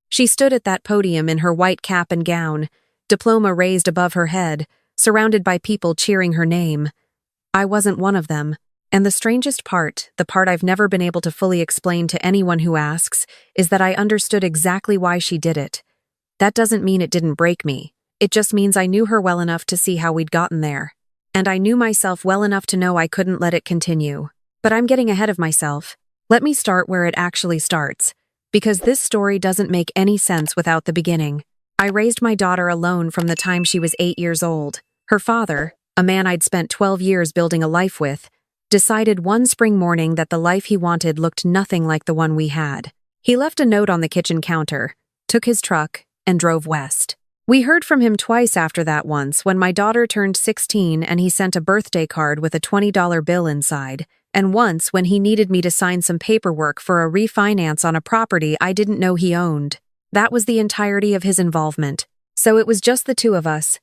She stood at that podium in her white cap and gown, diploma raised above her head, surrounded by people cheering her name. I wasn't one of them. And the strangest part, the part I've never been able to fully explain to anyone who asks, is that I understood exactly why she did it. That doesn't mean it didn't break me. It just means I knew her well enough to see how we'd gotten there. And I knew myself well enough to know I couldn't let it continue. But I'm getting ahead of myself. Let me start where it actually starts. Because this story doesn't make any sense without the beginning. I raised my daughter alone from the time she was 8 years old. Her father, a man I'd spent 12 years building a life with, decided one spring morning that the life he wanted looked nothing like the one we had. He left a note on the kitchen counter, took his truck, and drove west. We heard from him twice after that, once when my daughter turned 16 and he sent a birthday card with a $20 bill inside, and once when he needed me to sign some paperwork for a refinance on a property I didn't know he owned. That was the entirety of his involvement. So it was just the two of us.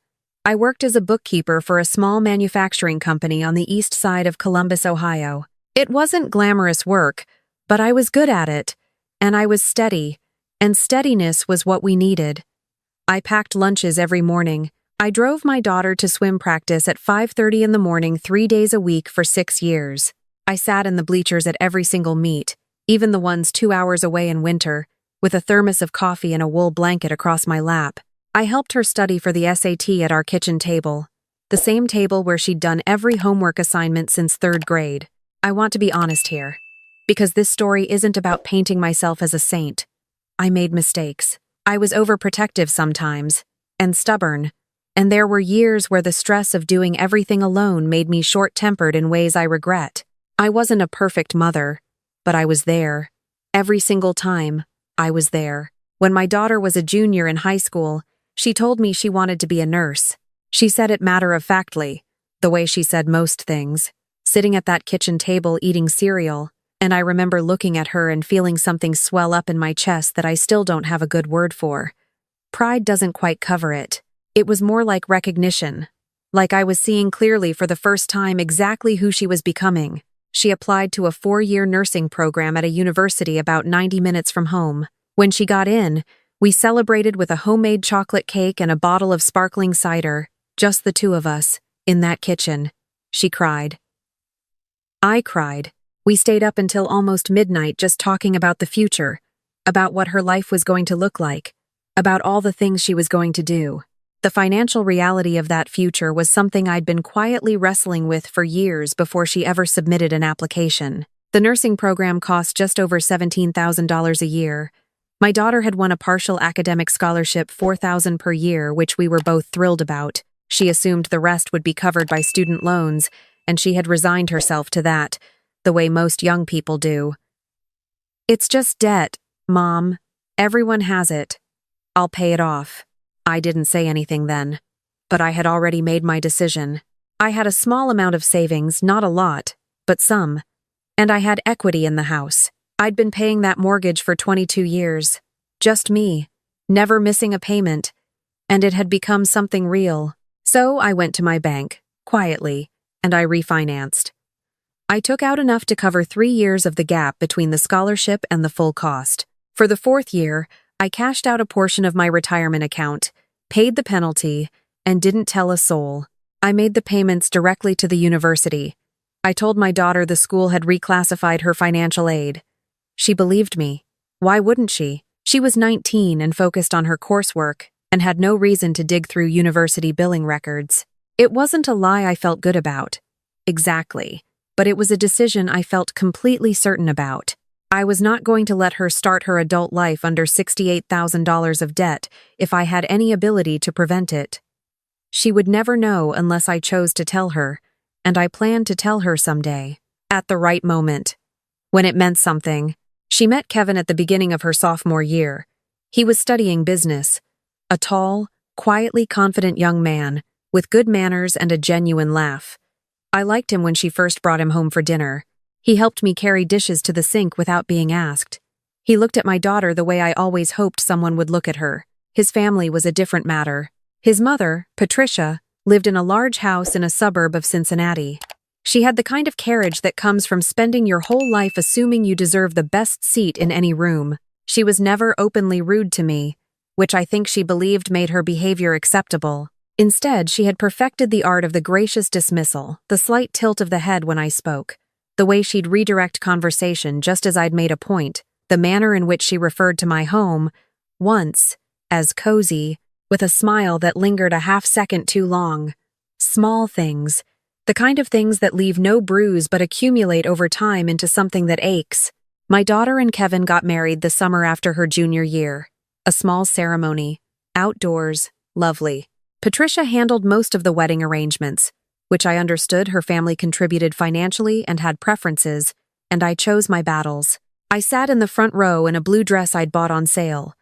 I worked as a bookkeeper for a small manufacturing company on the east side of Columbus, Ohio. It wasn't glamorous work, but I was good at it, and I was steady, and steadiness was what we needed. I packed lunches every morning. I drove my daughter to swim practice at 5:30 in the morning 3 days a week for 6 years. I sat in the bleachers at every single meet, even the ones 2 hours away in winter, with a thermos of coffee and a wool blanket across my lap. I helped her study for the SAT at our kitchen table, the same table where she'd done every homework assignment since 3rd grade. I want to be honest here, because this story isn't about painting myself as a saint. I made mistakes. I was overprotective sometimes, and stubborn, and there were years where the stress of doing everything alone made me short-tempered in ways I regret. I wasn't a perfect mother, but I was there. Every single time, I was there. When my daughter was a junior in high school, she told me she wanted to be a nurse. She said it matter-of-factly, the way she said most things, sitting at that kitchen table eating cereal, and I remember looking at her and feeling something swell up in my chest that I still don't have a good word for. Pride doesn't quite cover it. It was more like recognition, like I was seeing clearly for the first time exactly who she was becoming. She applied to a 4-year nursing program at a university about 90 minutes from home. When she got in, we celebrated with a homemade chocolate cake and a bottle of sparkling cider, just the two of us, in that kitchen. She cried. I cried. We stayed up until almost midnight just talking about the future, about what her life was going to look like, about all the things she was going to do. The financial reality of that future was something I'd been quietly wrestling with for years before she ever submitted an application. The nursing program cost just over $17,000 a year. My daughter had won a partial academic scholarship, $4,000 per year, which we were both thrilled about. She assumed the rest would be covered by student loans, and she had resigned herself to that, the way most young people do. It's just debt, Mom. Everyone has it. I'll pay it off. I didn't say anything then, but I had already made my decision. I had a small amount of savings, not a lot, but some, and I had equity in the house. I'd been paying that mortgage for 22 years. Just me, never missing a payment, and it had become something real. So I went to my bank, quietly, and I refinanced. I took out enough to cover 3 years of the gap between the scholarship and the full cost. For the 4th year, I cashed out a portion of my retirement account, paid the penalty, and didn't tell a soul. I made the payments directly to the university. I told my daughter the school had reclassified her financial aid. She believed me. Why wouldn't she? She was 19 and focused on her coursework, and had no reason to dig through university billing records. It wasn't a lie I felt good about. Exactly. But it was a decision I felt completely certain about. I was not going to let her start her adult life under $68,000 of debt if I had any ability to prevent it. She would never know unless I chose to tell her, and I planned to tell her someday, at the right moment, when it meant something. She met Kevin at the beginning of her sophomore year. He was studying business, a tall, quietly confident young man, with good manners and a genuine laugh. I liked him when she first brought him home for dinner. He helped me carry dishes to the sink without being asked. He looked at my daughter the way I always hoped someone would look at her. His family was a different matter. His mother, Patricia, lived in a large house in a suburb of Cincinnati. She had the kind of carriage that comes from spending your whole life assuming you deserve the best seat in any room. She was never openly rude to me, which I think she believed made her behavior acceptable. Instead, she had perfected the art of the gracious dismissal, the slight tilt of the head when I spoke, the way she'd redirect conversation just as I'd made a point, the manner in which she referred to my home, once, as cozy, with a smile that lingered a half-second too long. Small things, the kind of things that leave no bruise but accumulate over time into something that aches. My daughter and Kevin got married the summer after her junior year. A small ceremony, outdoors, lovely. Patricia handled most of the wedding arrangements, which I understood her family contributed financially and had preferences, and I chose my battles. I sat in the front row in a blue dress I'd bought on sale,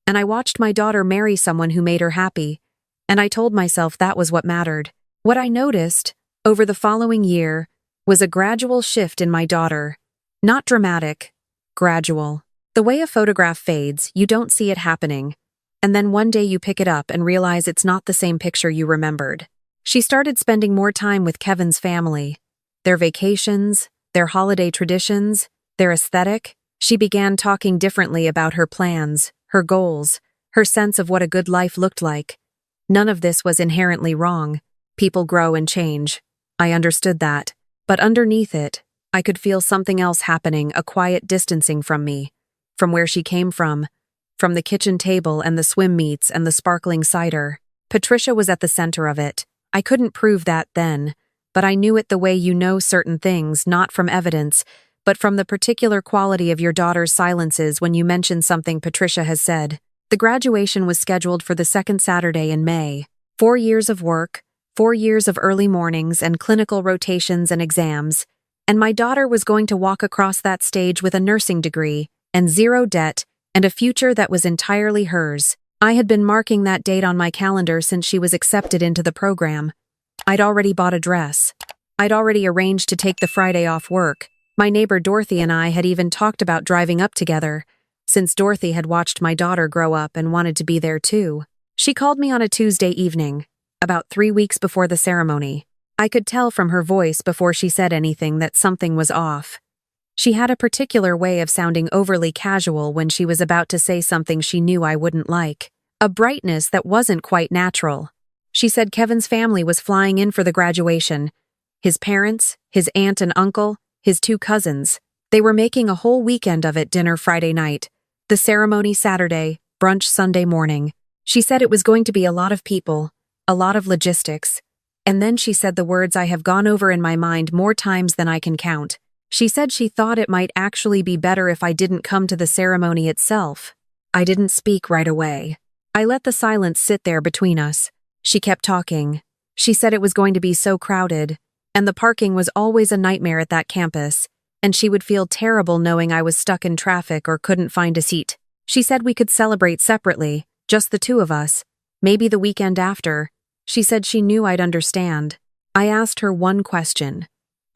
and I watched my daughter marry someone who made her happy, and I told myself that was what mattered. What I noticed, over the following year, was a gradual shift in my daughter. Not dramatic, gradual. The way a photograph fades, you don't see it happening, and then one day you pick it up and realize it's not the same picture you remembered. She started spending more time with Kevin's family. Their vacations, their holiday traditions, their aesthetic. She began talking differently about her plans, her goals, her sense of what a good life looked like. None of this was inherently wrong. People grow and change. I understood that. But underneath it, I could feel something else happening, a quiet distancing from me. From where she came from the kitchen table and the swim meets and the sparkling cider. Patricia was at the center of it. I couldn't prove that then, but I knew it the way you know certain things, not from evidence, but from the particular quality of your daughter's silences when you mention something Patricia has said. The graduation was scheduled for the second Saturday in May. 4 years of work, 4 years of early mornings and clinical rotations and exams, and my daughter was going to walk across that stage with a nursing degree and zero debt and a future that was entirely hers. I had been marking that date on my calendar since she was accepted into the program. I'd already bought a dress. I'd already arranged to take the Friday off work. My neighbor Dorothy and I had even talked about driving up together, since Dorothy had watched my daughter grow up and wanted to be there too. She called me on a Tuesday evening, about 3 weeks before the ceremony. I could tell from her voice before she said anything that something was off. She had a particular way of sounding overly casual when she was about to say something she knew I wouldn't like. A brightness that wasn't quite natural. She said Kevin's family was flying in for the graduation. His parents, his aunt and uncle, his 2 cousins. They were making a whole weekend of it, dinner Friday night, the ceremony Saturday, brunch Sunday morning. She said it was going to be a lot of people, a lot of logistics. And then she said the words I have gone over in my mind more times than I can count. She said she thought it might actually be better if I didn't come to the ceremony itself. I didn't speak right away. I let the silence sit there between us. She kept talking. She said it was going to be so crowded, and the parking was always a nightmare at that campus, and she would feel terrible knowing I was stuck in traffic or couldn't find a seat. She said we could celebrate separately, just the 2 of us, maybe the weekend after. She said she knew I'd understand. I asked her one question.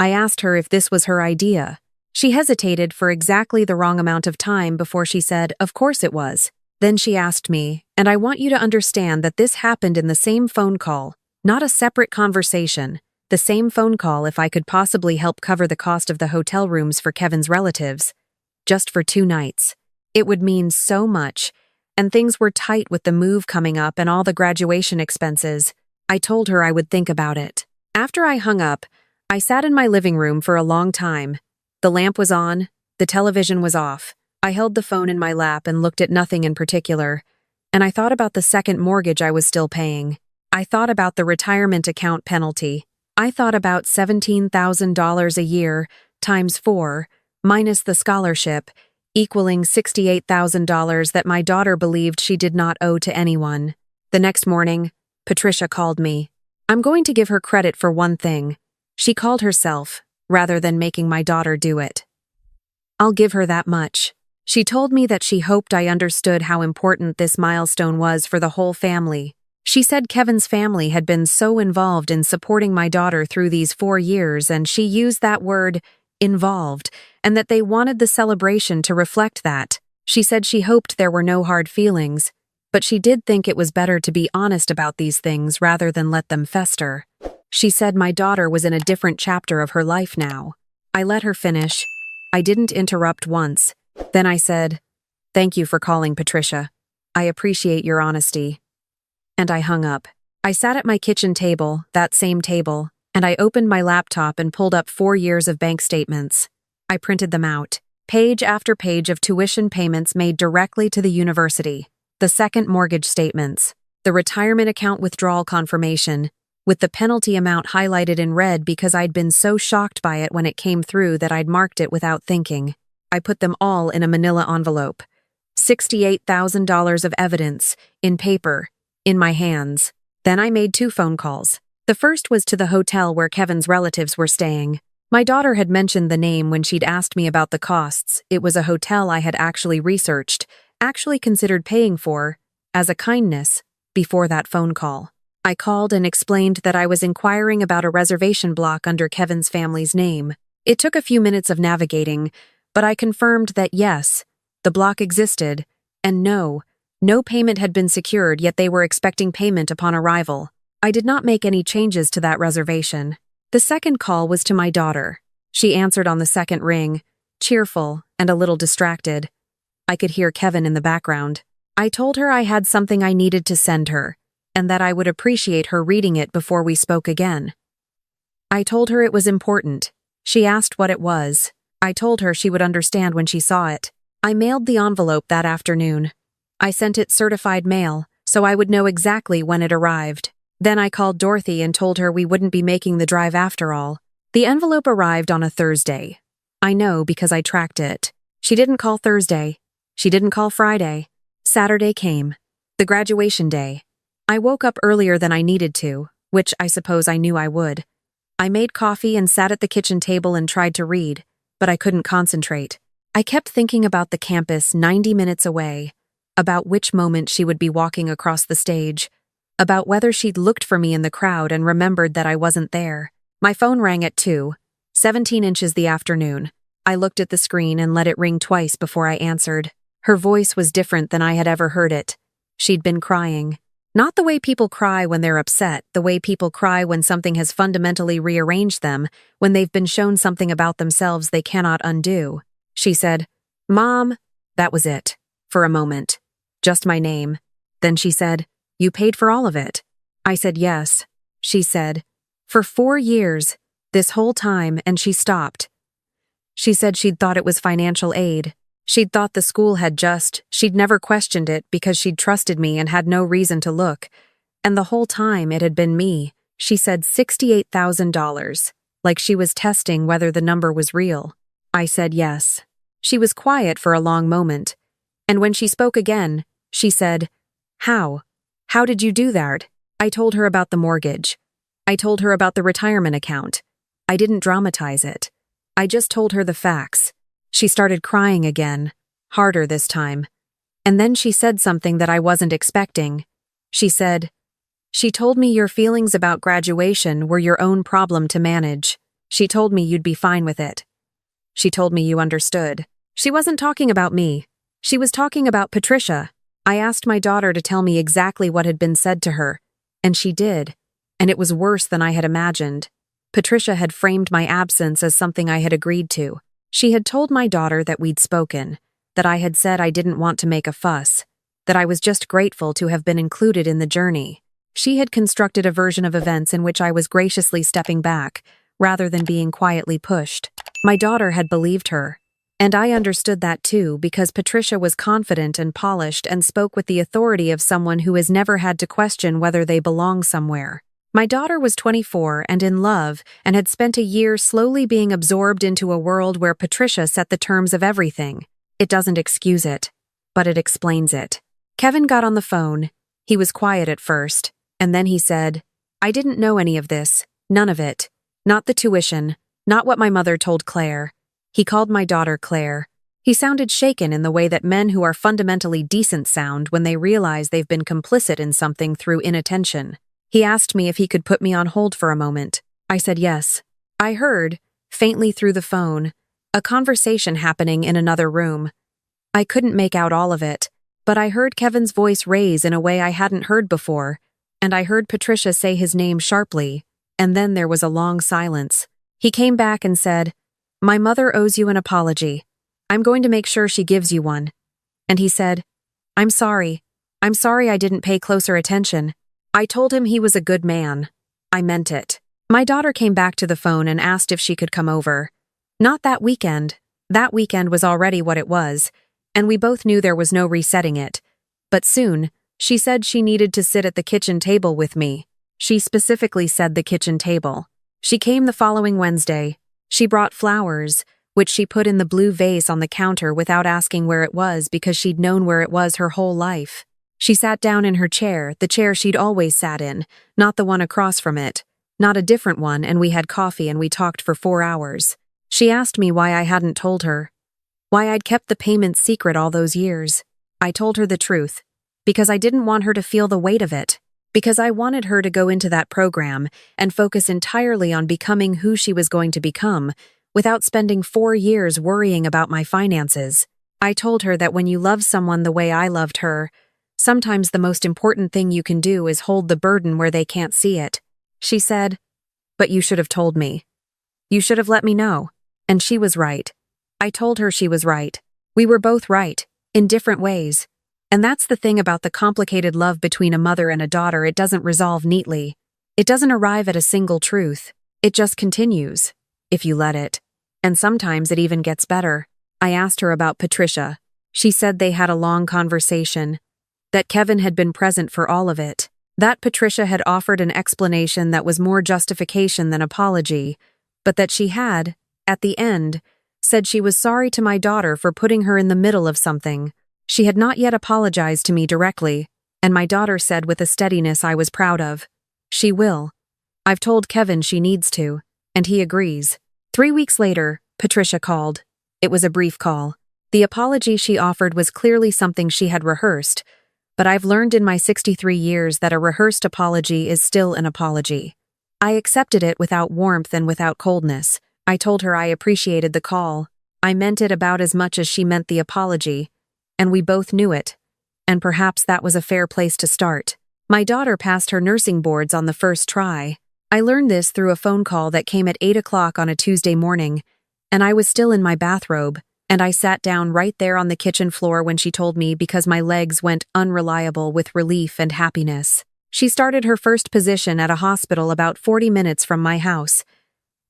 I asked her if this was her idea. She hesitated for exactly the wrong amount of time before she said, of course it was. Then she asked me, and I want you to understand that this happened in the same phone call, not a separate conversation, the same phone call if I could possibly help cover the cost of the hotel rooms for Kevin's relatives, just for 2 nights. It would mean so much, and things were tight with the move coming up and all the graduation expenses. I told her I would think about it. After I hung up, I sat in my living room for a long time. The lamp was on, the television was off. I held the phone in my lap and looked at nothing in particular, and I thought about the second mortgage I was still paying. I thought about the retirement account penalty. I thought about $17,000 a year times 4, minus the scholarship, equaling $68,000 that my daughter believed she did not owe to anyone. The next morning, Patricia called me. I'm going to give her credit for one thing. She called herself, rather than making my daughter do it. I'll give her that much. She told me that she hoped I understood how important this milestone was for the whole family. She said Kevin's family had been so involved in supporting my daughter through these 4 years, and she used that word, involved, and that they wanted the celebration to reflect that. She said she hoped there were no hard feelings, but she did think it was better to be honest about these things rather than let them fester. She said my daughter was in a different chapter of her life now. I let her finish. I didn't interrupt once. Then I said, Thank you for calling, Patricia. I appreciate your honesty. And I hung up. I sat at my kitchen table, that same table, and I opened my laptop and pulled up 4 years of bank statements. I printed them out. Page after page of tuition payments made directly to the university. The second mortgage statements. The retirement account withdrawal confirmation, with the penalty amount highlighted in red because I'd been so shocked by it when it came through that I'd marked it without thinking. I put them all in a manila envelope. $68,000 of evidence, in paper, in my hands. Then I made 2 phone calls. The first was to the hotel where Kevin's relatives were staying. My daughter had mentioned the name when she'd asked me about the costs. It was a hotel I had actually researched, actually considered paying for, as a kindness, before that phone call. I called and explained that I was inquiring about a reservation block under Kevin's family's name. It took a few minutes of navigating, but I confirmed that yes, the block existed, and no payment had been secured, yet they were expecting payment upon arrival. I did not make any changes to that reservation. The second call was to my daughter. She answered on the second ring, cheerful and a little distracted. I could hear Kevin in the background. I told her I had something I needed to send her, and that I would appreciate her reading it before we spoke again. I told her it was important. She asked what it was. I told her she would understand when she saw it. I mailed the envelope that afternoon. I sent it certified mail, so I would know exactly when it arrived. Then I called Dorothy and told her we wouldn't be making the drive after all. The envelope arrived on a Thursday. I know because I tracked it. She didn't call Thursday. She didn't call Friday. Saturday came. The graduation day. I woke up earlier than I needed to, which I suppose I knew I would. I made coffee and sat at the kitchen table and tried to read, but I couldn't concentrate. I kept thinking about the campus 90 minutes away, about which moment she would be walking across the stage, about whether she'd looked for me in the crowd and remembered that I wasn't there. My phone rang at 2:17 the afternoon. I looked at the screen and let it ring twice before I answered. Her voice was different than I had ever heard it. She'd been crying. Not the way people cry when they're upset, the way people cry when something has fundamentally rearranged them, when they've been shown something about themselves they cannot undo. She said, "Mom." That was it. For a moment. Just my name. Then she said, "You paid for all of it?" I said yes. She said, "For 4 years, this whole time," and she stopped. She said she'd thought it was financial aid. She'd thought the school had she'd never questioned it because she'd trusted me and had no reason to look. And the whole time it had been me. She said $68,000, like she was testing whether the number was real. I said yes. She was quiet for a long moment. And when she spoke again, she said, "How? How did you do that?" I told her about the mortgage. I told her about the retirement account. I didn't dramatize it. I just told her the facts. She started crying again, harder this time. And then she said something that I wasn't expecting. She said, "She told me your feelings about graduation were your own problem to manage. She told me you'd be fine with it. She told me you understood." She wasn't talking about me. She was talking about Patricia. I asked my daughter to tell me exactly what had been said to her, and she did, and it was worse than I had imagined. Patricia had framed my absence as something I had agreed to. She had told my daughter that we'd spoken, that I had said I didn't want to make a fuss, that I was just grateful to have been included in the journey. She had constructed a version of events in which I was graciously stepping back, rather than being quietly pushed. My daughter had believed her. And I understood that too, because Patricia was confident and polished and spoke with the authority of someone who has never had to question whether they belong somewhere. My daughter was 24 and in love and had spent a year slowly being absorbed into a world where Patricia set the terms of everything. It doesn't excuse it, but it explains it. Kevin got on the phone. He was quiet at first, and then he said, "I didn't know any of this, none of it. Not the tuition, not what my mother told Claire." He called my daughter Claire. He sounded shaken in the way that men who are fundamentally decent sound when they realize they've been complicit in something through inattention. He asked me if he could put me on hold for a moment. I said yes. I heard, faintly through the phone, a conversation happening in another room. I couldn't make out all of it, but I heard Kevin's voice raise in a way I hadn't heard before, and I heard Patricia say his name sharply, and then there was a long silence. He came back and said, "My mother owes you an apology. I'm going to make sure she gives you one." And he said, I'm sorry. I'm sorry I didn't pay closer attention. I told him he was a good man. I meant it. My daughter came back to the phone and asked if she could come over. Not that weekend. That weekend was already what it was, and we both knew there was no resetting it. But soon, she said she needed to sit at the kitchen table with me. She specifically said the kitchen table. She came the following Wednesday. She brought flowers, which she put in the blue vase on the counter without asking where it was because she'd known where it was her whole life. She sat down in her chair, the chair she'd always sat in, not the one across from it, not a different one, and we had coffee and we talked for 4 hours. She asked me why I hadn't told her, why I'd kept the payment secret all those years. I told her the truth, because I didn't want her to feel the weight of it, because I wanted her to go into that program and focus entirely on becoming who she was going to become, without spending 4 years worrying about my finances. I told her that when you love someone the way I loved her, sometimes the most important thing you can do is hold the burden where they can't see it. She said, but you should have told me. You should have let me know. And she was right. I told her she was right. We were both right, in different ways. And that's the thing about the complicated love between a mother and a daughter, it doesn't resolve neatly. It doesn't arrive at a single truth. It just continues, if you let it. And sometimes it even gets better. I asked her about Patricia. She said they had a long conversation, that Kevin had been present for all of it, that Patricia had offered an explanation that was more justification than apology, but that she had, at the end, said she was sorry to my daughter for putting her in the middle of something. She had not yet apologized to me directly, and my daughter said with a steadiness I was proud of, she will. I've told Kevin she needs to, and he agrees. 3 weeks later, Patricia called. It was a brief call. The apology she offered was clearly something she had rehearsed, but I've learned in my 63 years that a rehearsed apology is still an apology. I accepted it without warmth and without coldness. I told her I appreciated the call. I meant it about as much as she meant the apology, and we both knew it. And perhaps that was a fair place to start. My daughter passed her nursing boards on the first try. I learned this through a phone call that came at 8 o'clock on a Tuesday morning, and I was still in my bathrobe, and I sat down right there on the kitchen floor when she told me because my legs went unreliable with relief and happiness. She started her first position at a hospital about 40 minutes from my house.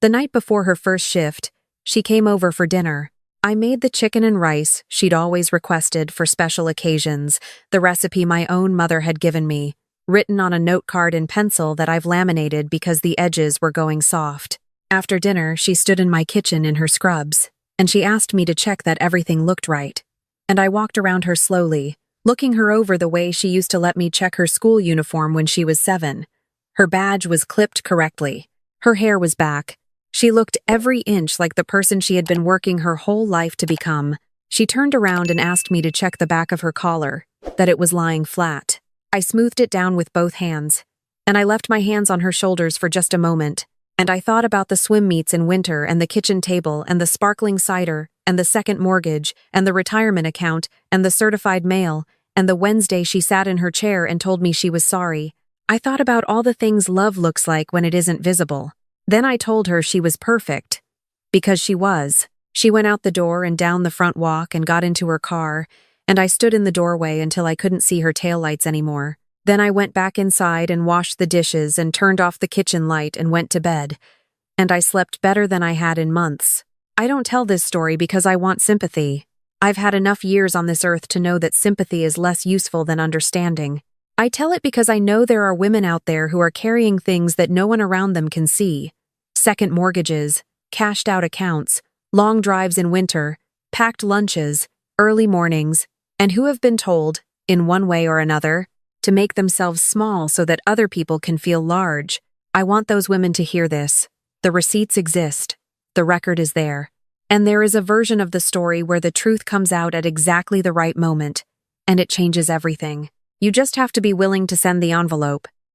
The night before her first shift, she came over for dinner. I made the chicken and rice she'd always requested for special occasions, the recipe my own mother had given me, written on a note card in pencil that I've laminated because the edges were going soft. After dinner, she stood in my kitchen in her scrubs, and she asked me to check that everything looked right. And I walked around her slowly, looking her over the way she used to let me check her school uniform when she was 7. Her badge was clipped correctly. Her hair was back. She looked every inch like the person she had been working her whole life to become. She turned around and asked me to check the back of her collar, that it was lying flat. I smoothed it down with both hands, and I left my hands on her shoulders for just a moment, and I thought about the swim meets in winter and the kitchen table and the sparkling cider and the second mortgage and the retirement account and the certified mail and the Wednesday she sat in her chair and told me she was sorry. I thought about all the things love looks like when it isn't visible. Then I told her she was perfect. Because she was. She went out the door and down the front walk and got into her car, and I stood in the doorway until I couldn't see her taillights anymore. Then I went back inside and washed the dishes and turned off the kitchen light and went to bed. And I slept better than I had in months. I don't tell this story because I want sympathy. I've had enough years on this earth to know that sympathy is less useful than understanding. I tell it because I know there are women out there who are carrying things that no one around them can see. Second mortgages, cashed-out accounts, long drives in winter, packed lunches, early mornings, and who have been told, in one way or another, to make themselves small so that other people can feel large. I want those women to hear this. The receipts exist. The record is there. And there is a version of the story where the truth comes out at exactly the right moment, and it changes everything. You just have to be willing to send the envelope.